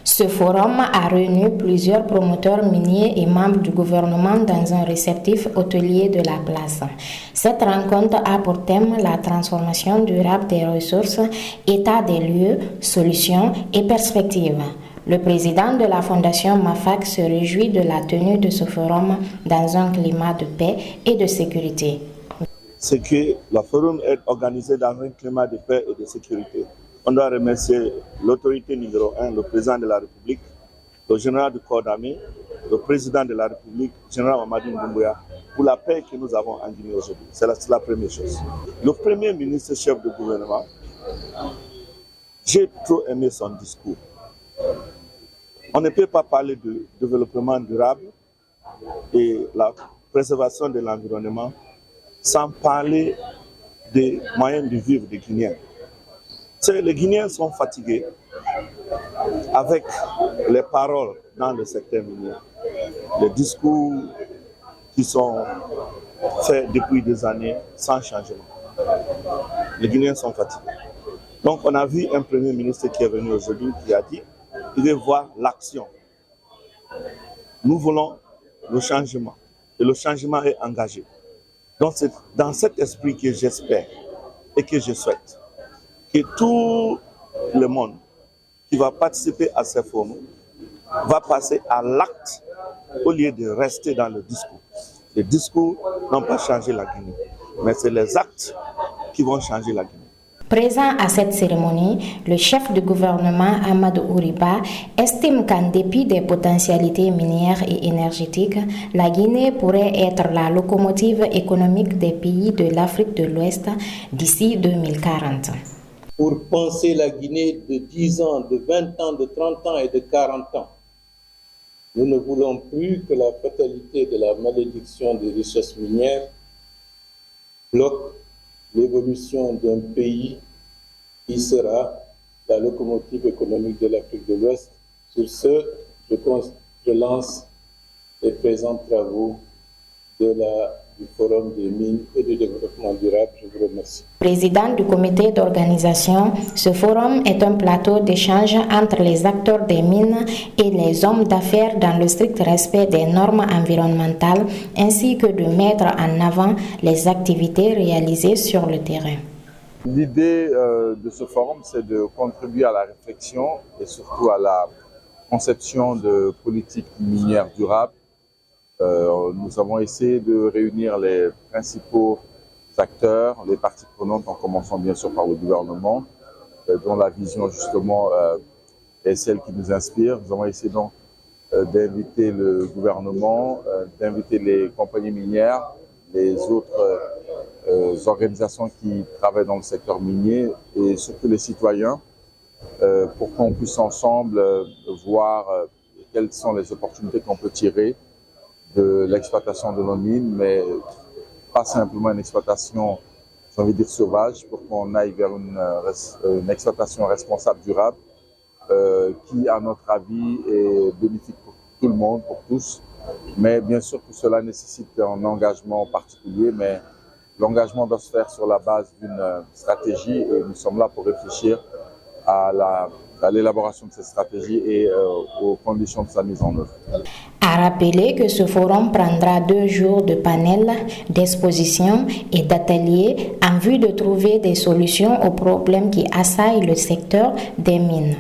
Ce forum a réuni plusieurs promoteurs miniers et membres du gouvernement dans un réceptif hôtelier de la place. Cette rencontre a pour thème la transformation durable des ressources, état des lieux, solutions et perspectives. Le président de la Fondation MAFAC se réjouit de la tenue de ce forum dans un climat de paix et de sécurité. C'est que le forum est organisé dans un climat de paix et de sécurité. On doit remercier l'autorité numéro 1, le président de la République, le général du corps d'armée, le président de la République, le général Mamadou Doumbouya, pour la paix que nous avons en Guinée aujourd'hui. C'est la première chose. Le premier ministre chef du gouvernement, j'ai trop aimé son discours. On ne peut pas parler de développement durable et la préservation de l'environnement sans parler des moyens de vivre des Guinéens. Les Guinéens sont fatigués avec les paroles dans le secteur minier, les discours qui sont faits depuis des années sans changement. Les Guinéens sont fatigués. Donc on a vu un premier ministre qui est venu aujourd'hui qui a dit qu'il veut voir l'action. Nous voulons le changement et le changement est engagé. Donc c'est dans cet esprit que j'espère et que je souhaite que tout le monde qui va participer à ces forums va passer à l'acte au lieu de rester dans le discours. Les discours n'ont pas changé la Guinée, mais c'est les actes qui vont changer la Guinée. Présent à cette cérémonie, le chef du gouvernement Amadou Ouriba estime qu'en dépit des potentialités minières et énergétiques, la Guinée pourrait être la locomotive économique des pays de l'Afrique de l'Ouest d'ici 2040. Pour penser la Guinée de 10 ans, de 20 ans, de 30 ans et de 40 ans, nous ne voulons plus que la fatalité de la malédiction des richesses minières bloque l'évolution d'un pays qui sera la locomotive économique de l'Afrique de l'Ouest. Sur ce, je lance les présents travaux du Forum des mines et du développement durable. Je vous remercie. Président du comité d'organisation, ce forum est un plateau d'échange entre les acteurs des mines et les hommes d'affaires dans le strict respect des normes environnementales, ainsi que de mettre en avant les activités réalisées sur le terrain. L'idée de ce forum, c'est de contribuer à la réflexion et surtout à la conception de politiques minières durables. Nous avons essayé de réunir les principaux acteurs, les parties prenantes, en commençant bien sûr par le gouvernement, dont la vision justement est celle qui nous inspire. Nous avons essayé donc d'inviter le gouvernement, d'inviter les compagnies minières, les autres organisations qui travaillent dans le secteur minier et surtout les citoyens pour qu'on puisse ensemble voir quelles sont les opportunités qu'on peut tirer de l'exploitation de nos mines, mais pas simplement une exploitation, j'ai envie de dire sauvage, pour qu'on aille vers une exploitation responsable, durable, qui, à notre avis, est bénéfique pour tout le monde, pour tous. Mais bien sûr que cela nécessite un engagement particulier, mais l'engagement doit se faire sur la base d'une stratégie et nous sommes là pour réfléchir à l'élaboration de cette stratégie et aux conditions de sa mise en œuvre. À rappeler que ce forum prendra 2 jours de panels, d'expositions et d'ateliers en vue de trouver des solutions aux problèmes qui assaillent le secteur des mines.